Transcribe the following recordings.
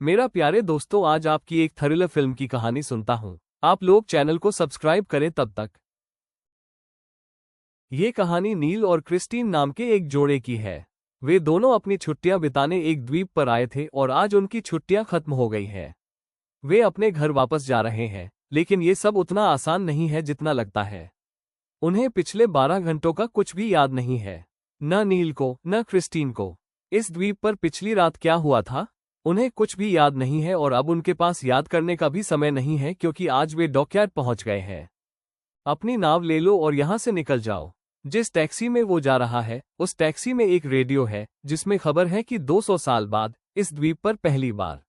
मेरा प्यारे दोस्तों, आज आपकी एक थ्रिलर फिल्म की कहानी सुनता हूँ। आप लोग चैनल को सब्सक्राइब करें तब तक। ये कहानी नील और क्रिस्टीन नाम के एक जोड़े की है। वे दोनों अपनी छुट्टियां बिताने एक द्वीप पर आए थे और आज उनकी छुट्टियां खत्म हो गई हैं। वे अपने घर वापस जा रहे हैं, लेकिन ये सब उतना आसान नहीं है जितना लगता है। उन्हें पिछले 12 घंटों का कुछ भी याद नहीं है, न नील को न क्रिस्टीन को। इस द्वीप पर पिछली रात क्या हुआ था, उन्हें कुछ भी याद नहीं है और अब उनके पास याद करने का भी समय नहीं है, क्योंकि आज वे डॉकयार्ड पहुंच गए हैं। अपनी नाव ले लो और यहां से निकल जाओ। जिस टैक्सी में वो जा रहा है, उस टैक्सी में एक रेडियो है जिसमें खबर है कि 200 साल बाद इस द्वीप पर पहली बार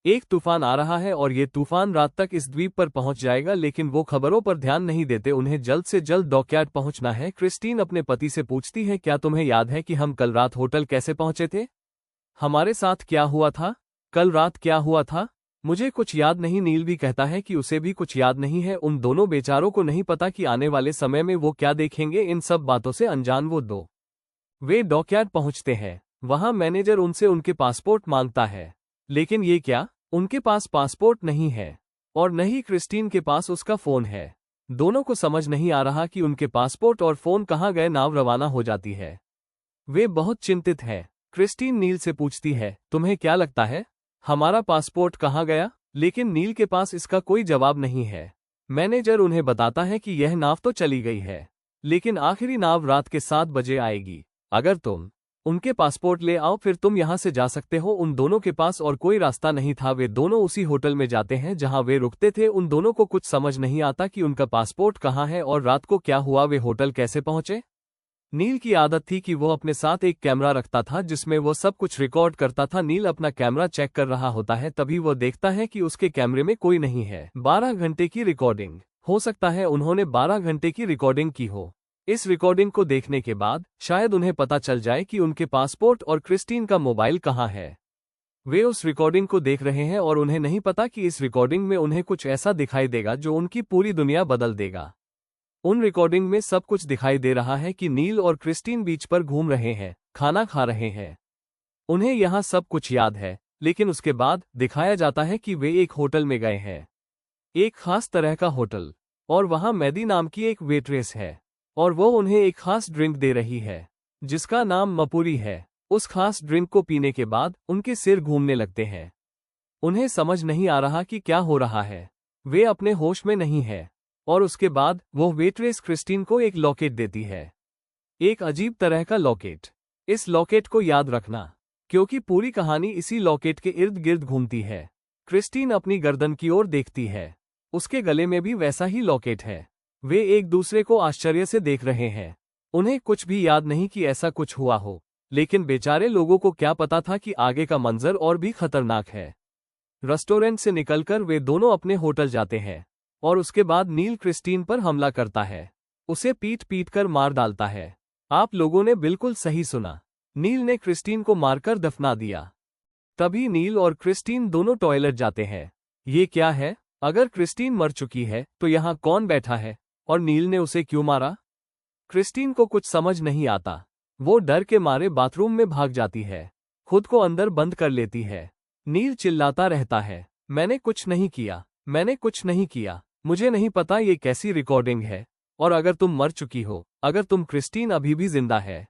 एक तूफान आ रहा है और ये तूफान रात तक इस द्वीप पर पहुंच जाएगा। लेकिन वो खबरों पर ध्यान नहीं देते, उन्हें जल्द से जल्द डॉकयार्ड पहुंचना है। क्रिस्टीन अपने पति से पूछती है, क्या तुम्हें याद है कि हम कल रात होटल कैसे पहुंचे थे? हमारे साथ क्या हुआ था? कल रात क्या हुआ था? मुझे कुछ याद नहीं। नील भी कहता है कि उसे भी कुछ याद नहीं है। उन दोनों बेचारों को नहीं पता कि आने वाले समय में वो क्या देखेंगे। इन सब बातों से अनजान वो दो। वे डॉकयार्ड पहुंचते हैं। वहां मैनेजर उनसे उनके पासपोर्ट मांगता है, लेकिन ये क्या, उनके पास पासपोर्ट नहीं है और न ही क्रिस्टीन के पास उसका फोन है। दोनों को समझ नहीं आ रहा कि उनके पासपोर्ट और फोन कहाँ गए। नाव रवाना हो जाती है। वे बहुत चिंतित हैं। क्रिस्टीन नील से पूछती है, तुम्हें क्या लगता है हमारा पासपोर्ट कहाँ गया? लेकिन नील के पास इसका कोई जवाब नहीं है। मैनेजर उन्हें बताता है कि यह नाव तो चली गई है, लेकिन आखिरी नाव रात के 7 बजे आएगी। अगर तुम उनके पासपोर्ट ले आओ, फिर तुम यहां से जा सकते हो। उन दोनों के पास और कोई रास्ता नहीं था। वे दोनों उसी होटल में जाते हैं जहां वे रुकते थे। उन दोनों को कुछ समझ नहीं आता कि उनका पासपोर्ट कहाँ है और रात को क्या हुआ, वे होटल कैसे पहुंचे। नील की आदत थी कि वो अपने साथ एक कैमरा रखता था जिसमें वो सब कुछ रिकॉर्ड करता था। नील अपना कैमरा चेक कर रहा होता है, तभी वो देखता है कि उसके कैमरे में कोई नहीं है। 12 घंटे की रिकॉर्डिंग। हो सकता है उन्होंने 12 घंटे की रिकॉर्डिंग की हो। इस रिकॉर्डिंग को देखने के बाद शायद उन्हें पता चल जाए कि उनके पासपोर्ट और क्रिस्टीन का मोबाइल कहाँ है। वे उस रिकॉर्डिंग को देख रहे हैं और उन्हें नहीं पता कि इस रिकॉर्डिंग में उन्हें कुछ ऐसा दिखाई देगा जो उनकी पूरी दुनिया बदल देगा। उन रिकॉर्डिंग में सब कुछ दिखाई दे रहा है कि नील और क्रिस्टीन बीच पर घूम रहे हैं, खाना खा रहे हैं। उन्हें यहाँ सब कुछ याद है, लेकिन उसके बाद दिखाया जाता है कि वे एक होटल में गए हैं, एक खास तरह का होटल, और वहाँ मैदी नाम की एक वेट्रेस है और वो उन्हें एक खास ड्रिंक दे रही है जिसका नाम मपूरी है। उस खास ड्रिंक को पीने के बाद उनके सिर घूमने लगते हैं। उन्हें समझ नहीं आ रहा कि क्या हो रहा है। वे अपने होश में नहीं है। और उसके बाद वो वेट्रेस क्रिस्टीन को एक लॉकेट देती है, एक अजीब तरह का लॉकेट। इस लॉकेट को याद रखना, क्योंकि पूरी कहानी इसी लॉकेट के इर्द गिर्द घूमती है। क्रिस्टीन अपनी गर्दन की ओर देखती है, उसके गले में भी वैसा ही लॉकेट है। वे एक दूसरे को आश्चर्य से देख रहे हैं। उन्हें कुछ भी याद नहीं कि ऐसा कुछ हुआ हो, लेकिन बेचारे लोगों को क्या पता था कि आगे का मंजर और भी खतरनाक है। रेस्टोरेंट से निकलकर वे दोनों अपने होटल जाते हैं और उसके बाद नील क्रिस्टीन पर हमला करता है, उसे पीट पीट कर मार डालता है। आप लोगों ने बिल्कुल सही सुना, नील ने क्रिस्टीन को मारकर दफना दिया। तभी नील और क्रिस्टीन दोनों टॉयलेट जाते हैं। ये क्या है? अगर क्रिस्टीन मर चुकी है तो यहाँ कौन बैठा है और नील ने उसे क्यों मारा? क्रिस्टीन को कुछ समझ नहीं आता। वो डर के मारे बाथरूम में भाग जाती है, खुद को अंदर बंद कर लेती है। नील चिल्लाता रहता है, मैंने कुछ नहीं किया, मैंने कुछ नहीं किया, मुझे नहीं पता ये कैसी रिकॉर्डिंग है। और अगर तुम मर चुकी हो, अगर तुम क्रिस्टीन अभी भी जिंदा है,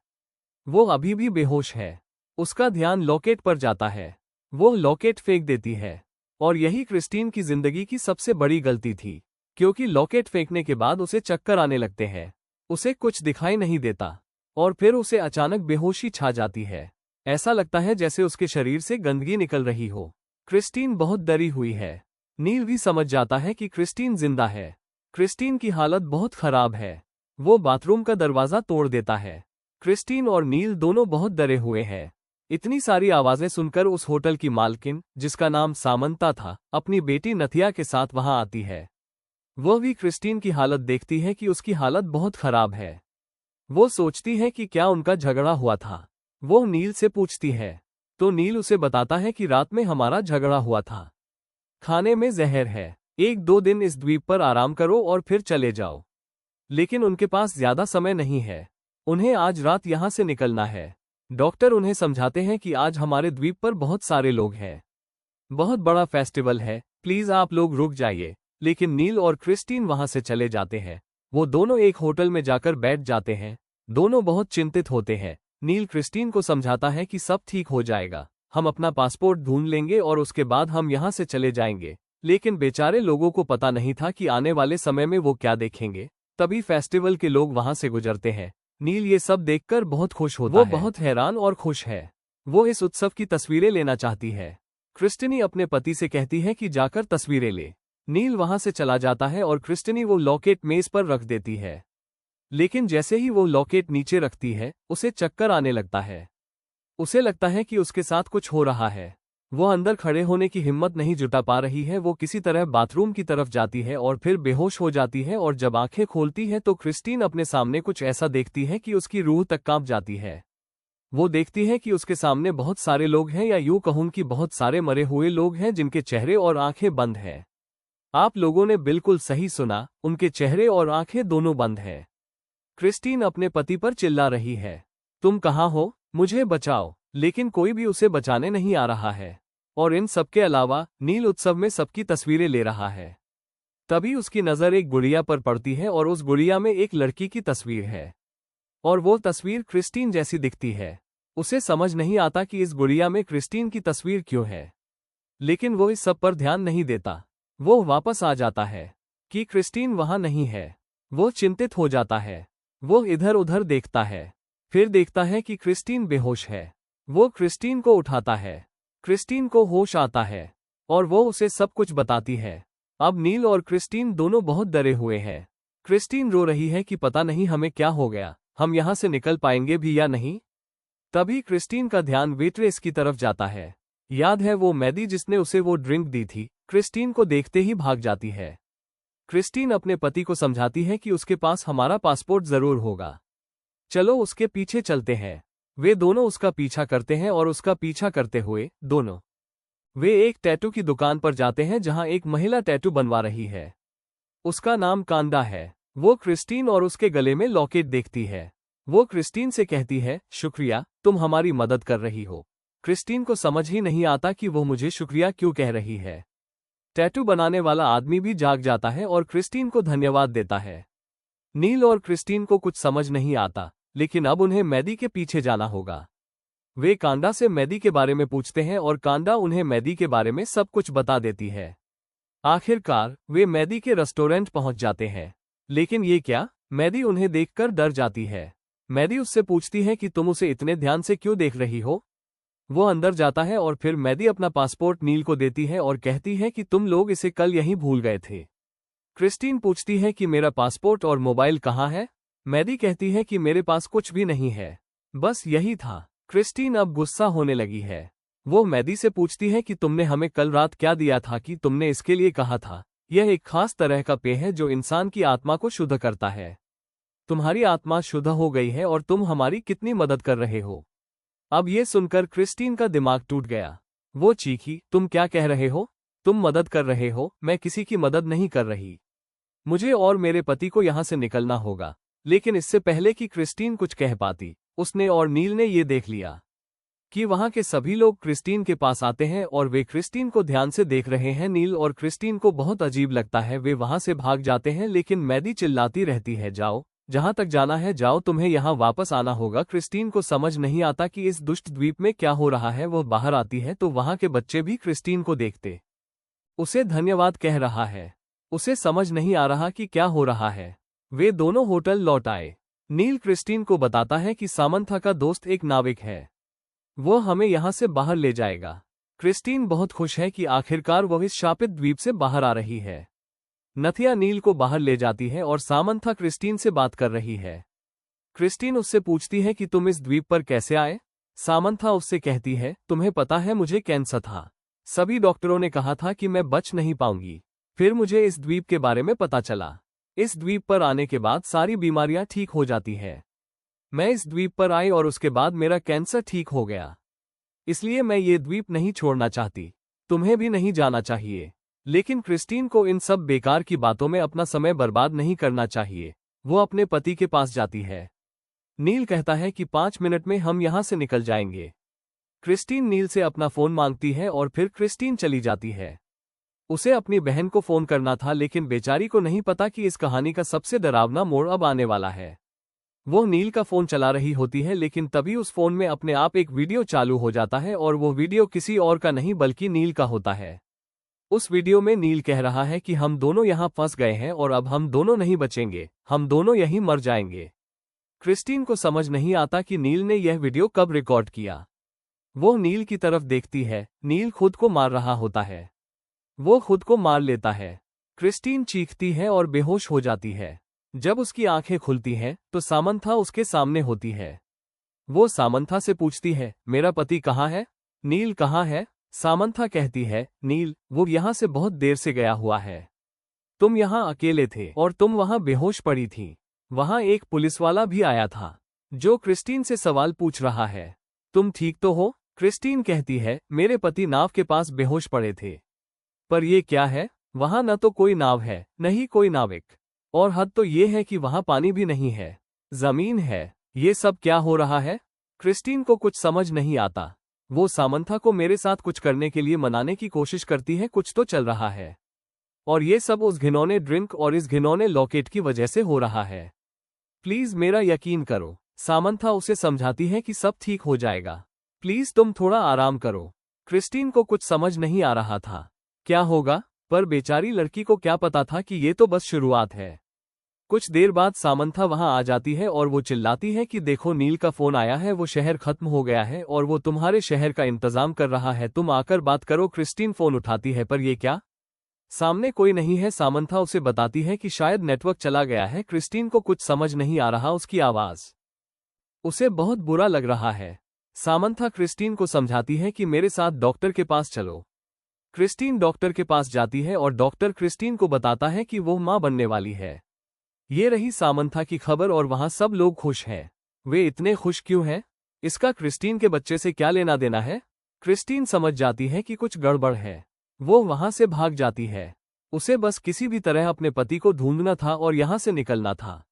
वो अभी भी बेहोश है। उसका ध्यान लॉकेट पर जाता है। वो लॉकेट फेंक देती है और यही क्रिस्टीन की जिंदगी की सबसे बड़ी गलती थी, क्योंकि लॉकेट फेंकने के बाद उसे चक्कर आने लगते हैं, उसे कुछ दिखाई नहीं देता और फिर उसे अचानक बेहोशी छा जाती है। ऐसा लगता है जैसे उसके शरीर से गंदगी निकल रही हो। क्रिस्टीन बहुत डरी हुई है। नील भी समझ जाता है कि क्रिस्टीन जिंदा है। क्रिस्टीन की हालत बहुत खराब है। वो बाथरूम का दरवाजा तोड़ देता है। क्रिस्टीन और नील दोनों बहुत डरे हुए हैं। इतनी सारी आवाजें सुनकर उस होटल की मालकिन, जिसका नाम सामंता था, अपनी बेटी नथिया के साथ वहां आती है। वह भी क्रिस्टीन की हालत देखती है कि उसकी हालत बहुत खराब है। वो सोचती है कि क्या उनका झगड़ा हुआ था। वो नील से पूछती है तो नील उसे बताता है कि रात में हमारा झगड़ा हुआ था, खाने में जहर है, 1-2 दिन इस द्वीप पर आराम करो और फिर चले जाओ। लेकिन उनके पास ज्यादा समय नहीं है, उन्हें आज रात यहां से निकलना है। डॉक्टर उन्हें समझाते हैं कि आज हमारे द्वीप पर बहुत सारे लोग हैं, बहुत बड़ा फेस्टिवल है, प्लीज आप लोग रुक जाइए। लेकिन नील और क्रिस्टीन वहां से चले जाते हैं। वो दोनों एक होटल में जाकर बैठ जाते हैं। दोनों बहुत चिंतित होते हैं। नील क्रिस्टीन को समझाता है कि सब ठीक हो जाएगा, हम अपना पासपोर्ट ढूंढ लेंगे और उसके बाद हम यहाँ से चले जाएंगे। लेकिन बेचारे लोगों को पता नहीं था कि आने वाले समय में वो क्या देखेंगे। तभी फेस्टिवल के लोग वहां से गुजरते हैं। नील ये सब देखकर बहुत खुश होता है। वो बहुत हैरान और खुश है। वो इस उत्सव की तस्वीरें लेना चाहती है। क्रिस्टिनी अपने पति से कहती है कि जाकर तस्वीरें ले। नील वहां से चला जाता है और क्रिस्टिनी वो लॉकेट मेज पर रख देती है। लेकिन जैसे ही वो लॉकेट नीचे रखती है, उसे चक्कर आने लगता है। उसे लगता है कि उसके साथ कुछ हो रहा है। वो अंदर खड़े होने की हिम्मत नहीं जुटा पा रही है। वो किसी तरह बाथरूम की तरफ जाती है और फिर बेहोश हो जाती है और जब आंखें खोलती है तो क्रिस्टीन अपने सामने कुछ ऐसा देखती है कि उसकी रूह तक कांप जाती है। वो देखती है कि उसके सामने बहुत सारे लोग हैं, या यूं कहूं कि बहुत सारे मरे हुए लोग हैं जिनके चेहरे और आंखें बंद हैं। आप लोगों ने बिल्कुल सही सुना, उनके चेहरे और आंखें दोनों बंद हैं। क्रिस्टीन अपने पति पर चिल्ला रही है, तुम कहाँ हो, मुझे बचाओ। लेकिन कोई भी उसे बचाने नहीं आ रहा है। और इन सबके अलावा नील उत्सव में सबकी तस्वीरें ले रहा है। तभी उसकी नज़र एक गुड़िया पर पड़ती है और उस गुड़िया में एक लड़की की तस्वीर है। और वो तस्वीर क्रिस्टीन जैसी दिखती है। उसे समझ नहीं आता कि इस गुड़िया में क्रिस्टीन की तस्वीर क्यों है। लेकिन वो इस सब पर ध्यान नहीं देता। वो वापस आ जाता है कि क्रिस्टीन वहां नहीं है। वो चिंतित हो जाता है। वो इधर उधर देखता है, फिर देखता है कि क्रिस्टीन बेहोश है। वो क्रिस्टीन को उठाता है। क्रिस्टीन को होश आता है और वो उसे सब कुछ बताती है। अब नील और क्रिस्टीन दोनों बहुत डरे हुए हैं। क्रिस्टीन रो रही है कि पता नहीं हमें क्या हो गया, हम यहां से निकल पाएंगे भी या नहीं। तभी क्रिस्टीन का ध्यान वेट्रेस की तरफ जाता है। याद है वो मैडी जिसने उसे वो ड्रिंक दी थी। क्रिस्टीन को देखते ही भाग जाती है। क्रिस्टीन अपने पति को समझाती है कि उसके पास हमारा पासपोर्ट जरूर होगा, चलो उसके पीछे चलते हैं। वे दोनों उसका पीछा करते हैं और उसका पीछा करते हुए दोनों वे एक टैटू की दुकान पर जाते हैं जहां एक महिला टैटू बनवा रही है। उसका नाम कांदा है। वो क्रिस्टीन और उसके गले में लॉकेट देखती है। वो क्रिस्टीन से कहती है, शुक्रिया, तुम हमारी मदद कर रही हो। क्रिस्टीन को समझ ही नहीं आता कि वो मुझे शुक्रिया क्यों कह रही है। टैटू बनाने वाला आदमी भी जाग जाता है और क्रिस्टीन को धन्यवाद देता है। नील और क्रिस्टीन को कुछ समझ नहीं आता, लेकिन अब उन्हें मैडी के पीछे जाना होगा। वे कांदा से मैडी के बारे में पूछते हैं और कांदा उन्हें मैडी के बारे में सब कुछ बता देती है। आखिरकार वे मैडी के रेस्टोरेंट पहुंच जाते हैं। लेकिन ये क्या, मैडी उन्हें देखकर डर जाती है। मैडी उससे पूछती है कि तुम उसे इतने ध्यान से क्यों देख रही हो। वो अंदर जाता है और फिर मैडी अपना पासपोर्ट नील को देती है और कहती है कि तुम लोग इसे कल यहीं भूल गए थे। क्रिस्टीन पूछती है कि मेरा पासपोर्ट और मोबाइल कहाँ है। मैडी कहती है कि मेरे पास कुछ भी नहीं है, बस यही था। क्रिस्टीन अब गुस्सा होने लगी है। वो मैडी से पूछती है कि तुमने हमें कल रात क्या दिया था कि तुमने इसके लिए कहा था। यह एक खास तरह का पेय है जो इंसान की आत्मा को शुद्ध करता है। तुम्हारी आत्मा शुद्ध हो गई है और तुम हमारी कितनी मदद कर रहे हो। अब ये सुनकर क्रिस्टीन का दिमाग टूट गया। वो चीखी, तुम क्या कह रहे हो? तुम मदद कर रहे हो? मैं किसी की मदद नहीं कर रही। मुझे और मेरे पति को यहाँ से निकलना होगा। लेकिन इससे पहले कि क्रिस्टीन कुछ कह पाती, उसने और नील ने ये देख लिया कि वहां के सभी लोग क्रिस्टीन के पास आते हैं और वे क्रिस्टीन को ध्यान से देख रहे हैं। नील और क्रिस्टीन को बहुत अजीब लगता है। वे वहां से भाग जाते हैं, लेकिन मैडी चिल्लाती रहती है, जाओ, जहां तक जाना है जाओ, तुम्हें यहां वापस आना होगा। क्रिस्टीन को समझ नहीं आता कि इस दुष्ट द्वीप में क्या हो रहा है। वह बाहर आती है तो वहां के बच्चे भी क्रिस्टीन को देखते उसे धन्यवाद कह रहा है। उसे समझ नहीं आ रहा कि क्या हो रहा है। वे दोनों होटल लौट आए। नील क्रिस्टीन को बताता है कि सामंथा का दोस्त एक नाविक है, वो हमें यहां से बाहर ले जाएगा। क्रिस्टीन बहुत खुश है कि आखिरकार वह इस शापित द्वीप से बाहर आ रही है। नथिया नील को बाहर ले जाती है और सामंथा क्रिस्टीन से बात कर रही है। क्रिस्टीन उससे पूछती है कि तुम इस द्वीप पर कैसे आए। सामंथा उससे कहती है, तुम्हें पता है मुझे कैंसर था। सभी डॉक्टरों ने कहा था कि मैं बच नहीं पाऊंगी। फिर मुझे इस द्वीप के बारे में पता चला। इस द्वीप पर आने के बाद सारी बीमारियां ठीक हो जाती है। मैं इस द्वीप पर आई और उसके बाद मेरा कैंसर ठीक हो गया। इसलिए मैं ये द्वीप नहीं छोड़ना चाहती। तुम्हें भी नहीं जाना चाहिए। लेकिन क्रिस्टीन को इन सब बेकार की बातों में अपना समय बर्बाद नहीं करना चाहिए। वो अपने पति के पास जाती है। नील कहता है कि 5 मिनट में हम यहां से निकल जाएंगे। क्रिस्टीन नील से अपना फोन मांगती है और फिर क्रिस्टीन चली जाती है। उसे अपनी बहन को फोन करना था, लेकिन बेचारी को नहीं पता कि इस कहानी का सबसे डरावना मोड़ अब आने वाला है। वो नील का फोन चला रही होती है, लेकिन तभी उस फोन में अपने आप एक वीडियो चालू हो जाता है और वो वीडियो किसी और का नहीं बल्कि नील का होता है। उस वीडियो में नील कह रहा है कि हम दोनों यहाँ फंस गए हैं और अब हम दोनों नहीं बचेंगे, हम दोनों यहीं मर जाएंगे। क्रिस्टीन को समझ नहीं आता कि नील ने यह वीडियो कब रिकॉर्ड किया। वो नील की तरफ देखती है, नील खुद को मार रहा होता है। वो खुद को मार लेता है। क्रिस्टीन चीखती है और बेहोश हो जाती है। जब उसकी आंखें खुलती हैं तो सामंथा उसके सामने होती है। वो सामंथा से पूछती है, मेरा पति कहाँ है? नील कहाँ है? सामंथा कहती है, नील वो यहाँ से बहुत देर से गया हुआ है। तुम यहाँ अकेले थे और तुम वहाँ बेहोश पड़ी थी। वहाँ एक पुलिसवाला भी आया था जो क्रिस्टीन से सवाल पूछ रहा है, तुम ठीक तो हो? क्रिस्टीन कहती है, मेरे पति नाव के पास बेहोश पड़े थे। पर ये क्या है? वहाँ न तो कोई नाव है, न ही कोई नाविक, और हद तो ये है कि वहाँ पानी भी नहीं है, जमीन है। ये सब क्या हो रहा है? क्रिस्टीन को कुछ समझ नहीं आता। वो सामंथा को मेरे साथ कुछ करने के लिए मनाने की कोशिश करती है, कुछ तो चल रहा है, और ये सब उस घिनौने ड्रिंक और इस घिनौने लॉकेट की वजह से हो रहा है। प्लीज मेरा यकीन करो। सामंथा उसे समझाती है कि सब ठीक हो जाएगा, प्लीज तुम थोड़ा आराम करो। क्रिस्टीन को कुछ समझ नहीं आ रहा था क्या होगा, पर बेचारी लड़की को क्या पता था कि ये तो बस शुरुआत है। कुछ देर बाद सामंथा वहां आ जाती है और वो चिल्लाती है कि देखो, नील का फोन आया है, वो शहर खत्म हो गया है और वो तुम्हारे शहर का इंतजाम कर रहा है, तुम आकर बात करो। क्रिस्टीन फोन उठाती है, पर ये क्या? सामने कोई नहीं है। सामंथा उसे बताती है कि शायद नेटवर्क चला गया है। क्रिस्टीन को कुछ समझ नहीं आ रहा, उसकी आवाज उसे बहुत बुरा लग रहा है। सामंथा क्रिस्टीन को समझाती है कि मेरे साथ डॉक्टर के पास चलो। क्रिस्टीन डॉक्टर के पास जाती है और डॉक्टर क्रिस्टीन को बताता है कि वो मां बनने वाली है। ये रही सामंथा की खबर और वहां सब लोग खुश हैं। वे इतने खुश क्यों हैं? इसका क्रिस्टीन के बच्चे से क्या लेना देना है? क्रिस्टीन समझ जाती है कि कुछ गड़बड़ है। वो वहां से भाग जाती है। उसे बस किसी भी तरह अपने पति को ढूंढना था और यहां से निकलना था।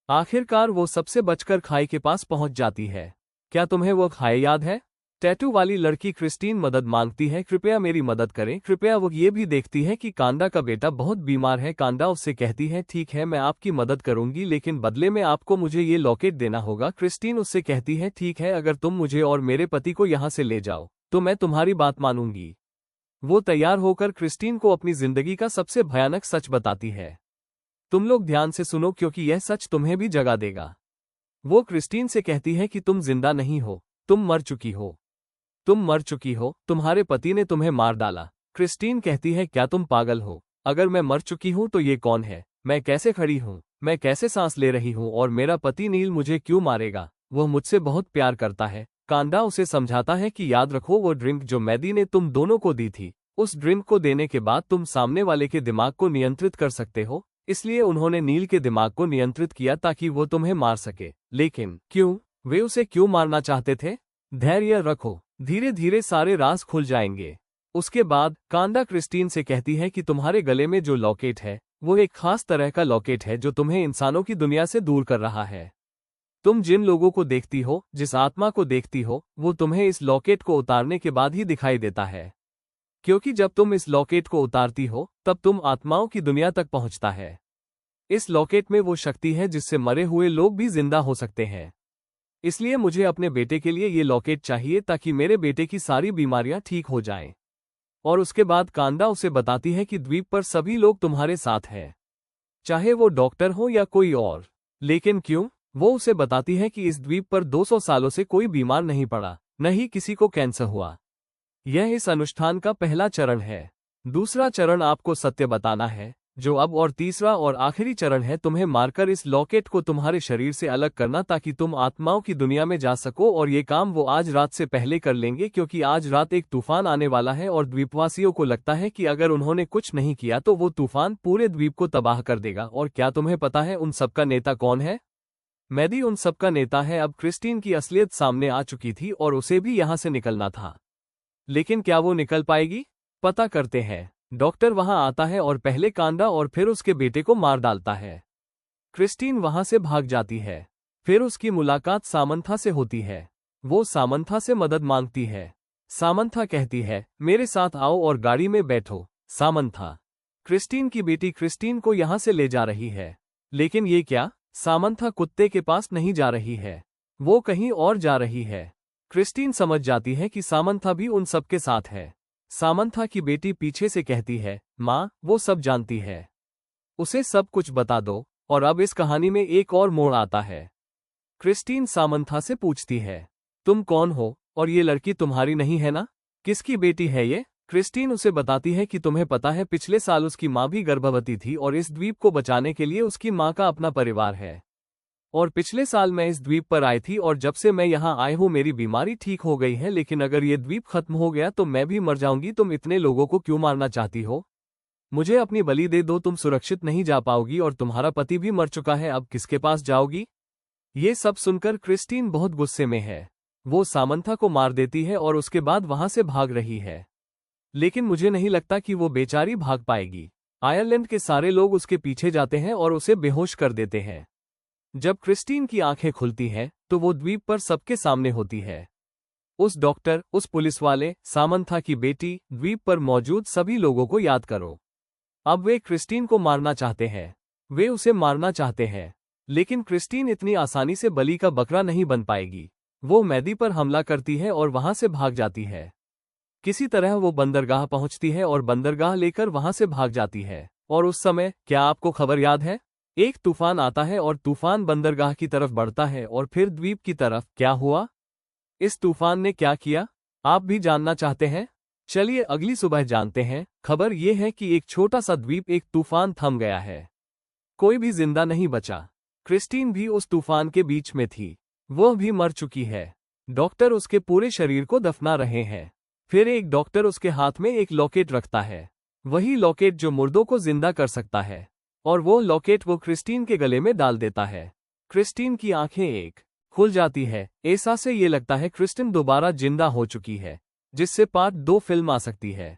आखिरकार वो सबसे बचकर खाई के पास पहुंच जाती है। क्या तुम्हें वो खाई याद है? टैटू वाली लड़की क्रिस्टीन मदद मांगती है, कृपया मेरी मदद करें, कृपया। वो ये भी देखती है कि कांदा का बेटा बहुत बीमार है। कांदा उससे कहती है, ठीक है मैं आपकी मदद करूंगी, लेकिन बदले में आपको मुझे ये लॉकेट देना होगा। क्रिस्टीन उससे कहती है, ठीक है, अगर तुम मुझे और मेरे पति को यहाँ से ले जाओ तो मैं तुम्हारी बात मानूंगी। वो तैयार होकर क्रिस्टीन को अपनी जिंदगी का सबसे भयानक सच बताती है। तुम लोग ध्यान से सुनो, क्योंकि यह सच तुम्हें भी जगा देगा। वो क्रिस्टीन से कहती है कि तुम जिंदा नहीं हो, तुम मर चुकी हो। तुम मर चुकी हो, तुम्हारे पति ने तुम्हें मार डाला। क्रिस्टीन कहती है, क्या तुम पागल हो? अगर मैं मर चुकी हूं तो ये कौन है? मैं कैसे खड़ी हूं? मैं कैसे सांस ले रही हूं? और मेरा पति नील मुझे क्यों मारेगा? वह मुझसे बहुत प्यार करता है। कांदा उसे समझाता है कि याद रखो, वो ड्रिंक जो मैदी ने तुम दोनों को दी थी, उस ड्रिंक को देने के बाद तुम सामने वाले के दिमाग को नियंत्रित कर सकते हो। इसलिए उन्होंने नील के दिमाग को नियंत्रित किया ताकि वो तुम्हें मार सके। लेकिन क्यों? वे उसे क्यों मारना चाहते थे? धैर्य रखो, धीरे धीरे सारे राज खुल जाएंगे। उसके बाद कांदा क्रिस्टीन से कहती है कि तुम्हारे गले में जो लॉकेट है वो एक खास तरह का लॉकेट है जो तुम्हें इंसानों की दुनिया से दूर कर रहा है। तुम जिन लोगों को देखती हो, जिस आत्मा को देखती हो, वो तुम्हें इस लॉकेट को उतारने के बाद ही दिखाई देता है। क्योंकि जब तुम इस लॉकेट को उतारती हो तब तुम आत्माओं की दुनिया तक पहुंचता है। इस लॉकेट में वो शक्ति है जिससे मरे हुए लोग भी जिंदा हो सकते हैं। इसलिए मुझे अपने बेटे के लिए ये लॉकेट चाहिए ताकि मेरे बेटे की सारी बीमारियां ठीक हो जाएं। और उसके बाद कांदा उसे बताती है कि द्वीप पर सभी लोग तुम्हारे साथ हैं, चाहे वो डॉक्टर हो या कोई और। लेकिन क्यों? वो उसे बताती है कि इस द्वीप पर 200 सालों से कोई बीमार नहीं पड़ा, न ही किसी को कैंसर हुआ। यह इस अनुष्ठान का पहला चरण है। दूसरा चरण आपको सत्य बताना है, जो अब, और तीसरा और आखिरी चरण है तुम्हें मारकर इस लॉकेट को तुम्हारे शरीर से अलग करना ताकि तुम आत्माओं की दुनिया में जा सको। और ये काम वो आज रात से पहले कर लेंगे, क्योंकि आज रात एक तूफान आने वाला है और द्वीपवासियों को लगता है कि अगर उन्होंने कुछ नहीं किया तो वो तूफान पूरे द्वीप को तबाह कर देगा। और क्या तुम्हें पता है उन सबका नेता कौन है? मैदी उन सबका नेता है। अब क्रिस्टीन की असलियत सामने आ चुकी थी और उसे भी यहाँ से निकलना था, लेकिन क्या वो निकल पाएगी? पता करते हैं। डॉक्टर वहां आता है और पहले कांदा और फिर उसके बेटे को मार डालता है। क्रिस्टीन वहां से भाग जाती है। फिर उसकी मुलाकात सामंथा से होती है। वो सामंथा से मदद मांगती है। सामंथा कहती है, मेरे साथ आओ और गाड़ी में बैठो। सामंथा क्रिस्टीन की बेटी क्रिस्टीन को यहाँ से ले जा रही है। लेकिन ये क्या? सामंथा कुत्ते के पास नहीं जा रही है, वो कहीं और जा रही है। क्रिस्टीन समझ जाती है कि सामंथा भी उन सबके साथ है। सामंथा की बेटी पीछे से कहती है, माँ, वो सब जानती है, उसे सब कुछ बता दो। और अब इस कहानी में एक और मोड़ आता है। क्रिस्टीन सामंथा से पूछती है, तुम कौन हो और ये लड़की तुम्हारी नहीं है ना? किसकी बेटी है ये? क्रिस्टीन उसे बताती है कि तुम्हें पता है पिछले साल उसकी माँ भी गर्भवती थी और इस द्वीप को बचाने के लिए उसकी माँ का अपना परिवार है। और पिछले साल मैं इस द्वीप पर आई थी और जब से मैं यहाँ आई हूँ मेरी बीमारी ठीक हो गई है, लेकिन अगर ये द्वीप खत्म हो गया तो मैं भी मर जाऊंगी। तुम इतने लोगों को क्यों मारना चाहती हो? मुझे अपनी बलि दे दो, तुम सुरक्षित नहीं जा पाओगी और तुम्हारा पति भी मर चुका है, अब किसके पास जाओगी? ये सब सुनकर क्रिस्टीन बहुत गुस्से में है। वो सामंथा को मार देती है और उसके बाद वहां से भाग रही है। लेकिन मुझे नहीं लगता कि वो बेचारी भाग पाएगी। आयरलैंड के सारे लोग उसके पीछे जाते हैं और उसे बेहोश कर देते हैं। जब क्रिस्टीन की आंखें खुलती हैं तो वो द्वीप पर सबके सामने होती है। उस डॉक्टर, उस पुलिस वाले, सामंथा की बेटी, द्वीप पर मौजूद सभी लोगों को याद करो। अब वे क्रिस्टीन को मारना चाहते हैं, वे उसे मारना चाहते हैं। लेकिन क्रिस्टीन इतनी आसानी से बलि का बकरा नहीं बन पाएगी। वो मैदी पर हमला करती है और वहां से भाग जाती है। किसी तरह वो बंदरगाह पहुंचती है और बंदरगाह लेकर वहां से भाग जाती है। और उस समय, क्या आपको खबर याद है? एक तूफान आता है और तूफान बंदरगाह की तरफ बढ़ता है और फिर द्वीप की तरफ। क्या हुआ? इस तूफान ने क्या किया? आप भी जानना चाहते हैं? चलिए अगली सुबह जानते हैं। खबर ये है कि एक छोटा सा द्वीप एक तूफान थम गया है, कोई भी जिंदा नहीं बचा। क्रिस्टीन भी उस तूफान के बीच में थी, वह भी मर चुकी है। डॉक्टर उसके पूरे शरीर को दफना रहे हैं। फिर एक डॉक्टर उसके हाथ में एक लॉकेट रखता है, वही लॉकेट जो मुर्दों को जिंदा कर सकता है। और वो लॉकेट वो क्रिस्टीन के गले में डाल देता है। क्रिस्टीन की आंखें एक खुल जाती है। ऐसा से ये लगता है क्रिस्टीन दोबारा जिंदा हो चुकी है, जिससे पार्ट 2 फिल्म आ सकती है।